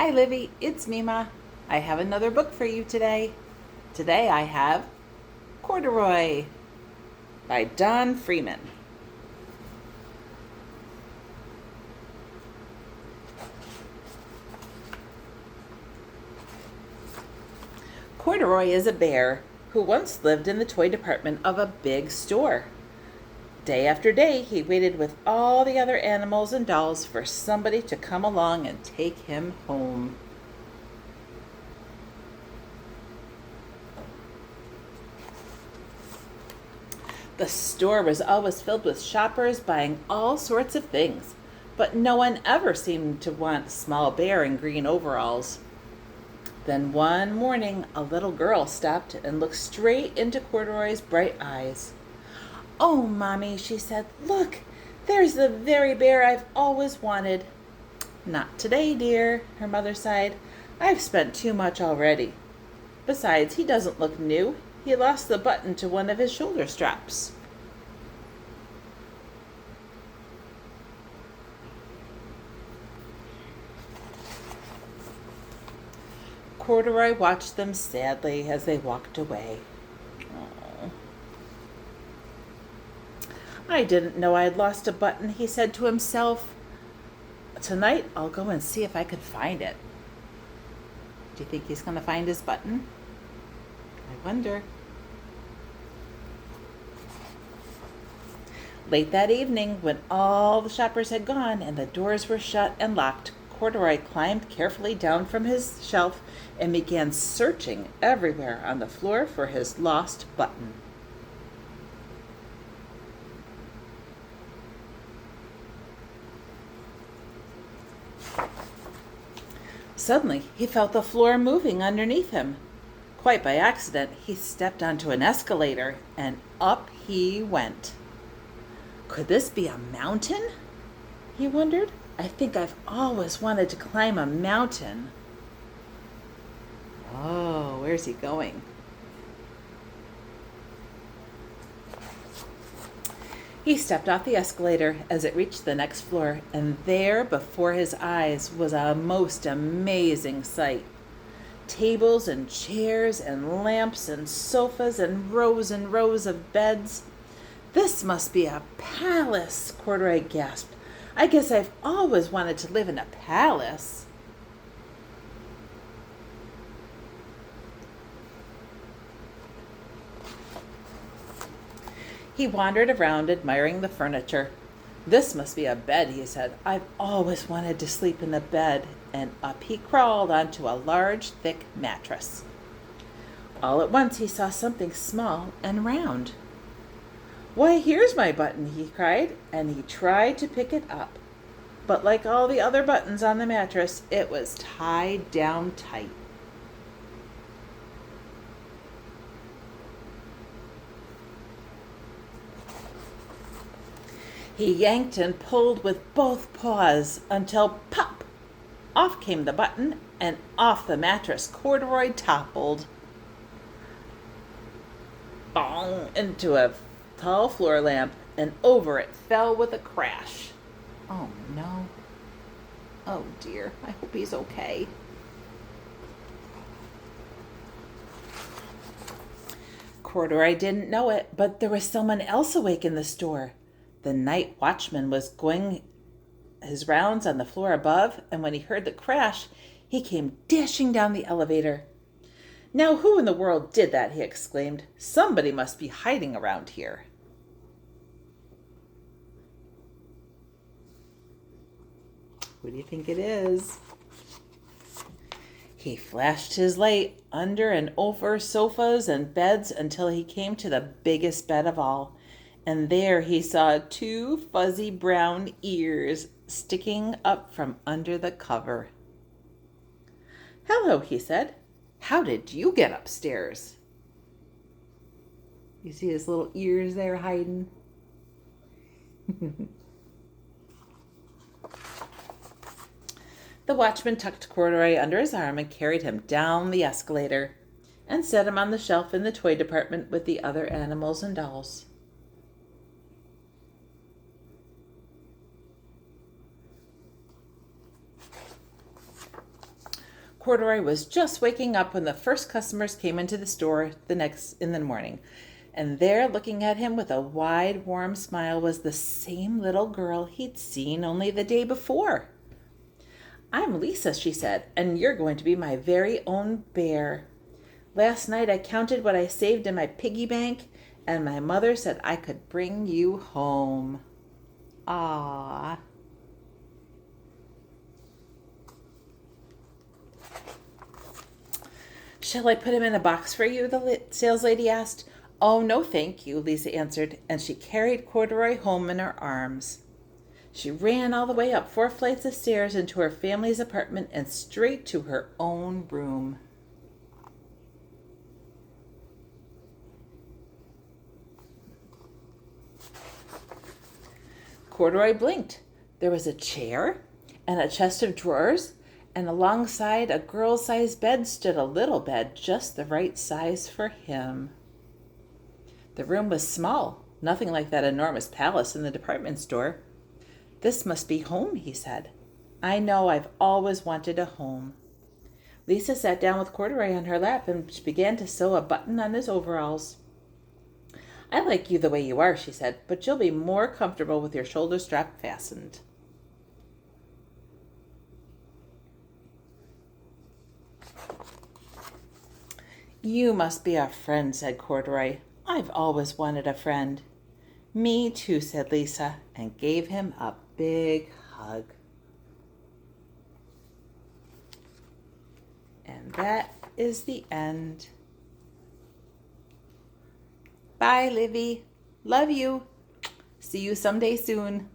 Hi, Livy. It's Mima. I have another book for you today. Today I have Corduroy by Don Freeman. Corduroy is a bear who once lived in the toy department of a big store. Day after day, he waited with all the other animals and dolls for somebody to come along and take him home. The store was always filled with shoppers buying all sorts of things, but no one ever seemed to want a small bear in green overalls. Then one morning, a little girl stopped and looked straight into Corduroy's bright eyes. "Oh, Mommy," she said, "look, there's the very bear I've always wanted." "Not today, dear," her mother sighed. "I've spent too much already. Besides, he doesn't look new. He lost the button to one of his shoulder straps." Corduroy watched them sadly as they walked away. "Oh, I didn't know I'd lost a button," he said to himself. "Tonight I'll go and see if I can find it." Do you think he's going to find his button? I wonder. Late that evening, when all the shoppers had gone and the doors were shut and locked, Corduroy climbed carefully down from his shelf and began searching everywhere on the floor for his lost button. Suddenly, he felt the floor moving underneath him. Quite by accident, he stepped onto an escalator, and up he went. Could this be a mountain? He wondered. I think I've always wanted to climb a mountain. Oh, where's he going? He stepped off the escalator as it reached the next floor, and there before his eyes was a most amazing sight. Tables and chairs and lamps and sofas and rows of beds. "This must be a palace," Corduroy gasped. "I guess I've always wanted to live in a palace." He wandered around admiring the furniture. "This must be a bed," he said. "I've always wanted to sleep in a bed." And up he crawled onto a large, thick mattress. All at once he saw something small and round. "Why, here's my button," he cried, and he tried to pick it up. But like all the other buttons on the mattress, it was tied down tight. He yanked and pulled with both paws until pop! Off came the button, and off the mattress Corduroy toppled. Bong! Into a tall floor lamp, and over it fell with a crash. Oh no. Oh dear, I hope he's okay. Corduroy didn't know it, but there was someone else awake in the store. The night watchman was going his rounds on the floor above, and when he heard the crash, he came dashing down the elevator. "Now who in the world did that?" he exclaimed. "Somebody must be hiding around here." Who do you think it is? He flashed his light under and over sofas and beds until he came to the biggest bed of all. And there he saw two fuzzy brown ears sticking up from under the cover. "Hello," he said. "How did you get upstairs?" You see his little ears there hiding? The watchman tucked Corduroy under his arm and carried him down the escalator and set him on the shelf in the toy department with the other animals and dolls. Corduroy was just waking up when the first customers came into the store in the morning. And there, looking at him with a wide, warm smile, was the same little girl he'd seen only the day before. "I'm Lisa," she said, "and you're going to be my very own bear. Last night I counted what I saved in my piggy bank, and my mother said I could bring you home." Ah. "Shall I put him in a box for you?" the sales lady asked. "Oh, no, thank you," Lisa answered, and she carried Corduroy home in her arms. She ran all the way up 4 flights of stairs into her family's apartment and straight to her own room. Corduroy blinked. There was a chair and a chest of drawers, and alongside a girl-sized bed stood a little bed just the right size for him. The room was small, nothing like that enormous palace in the department store. "This must be home," he said. "I know, I've always wanted a home." Lisa sat down with Corduroy on her lap and she began to sew a button on his overalls. "I like you the way you are," she said, "but you'll be more comfortable with your shoulder strap fastened." "You must be a friend," said Corduroy. "I've always wanted a friend." "Me too," said Lisa, and gave him a big hug. And that is the end. Bye, Livy. Love you. See you someday soon.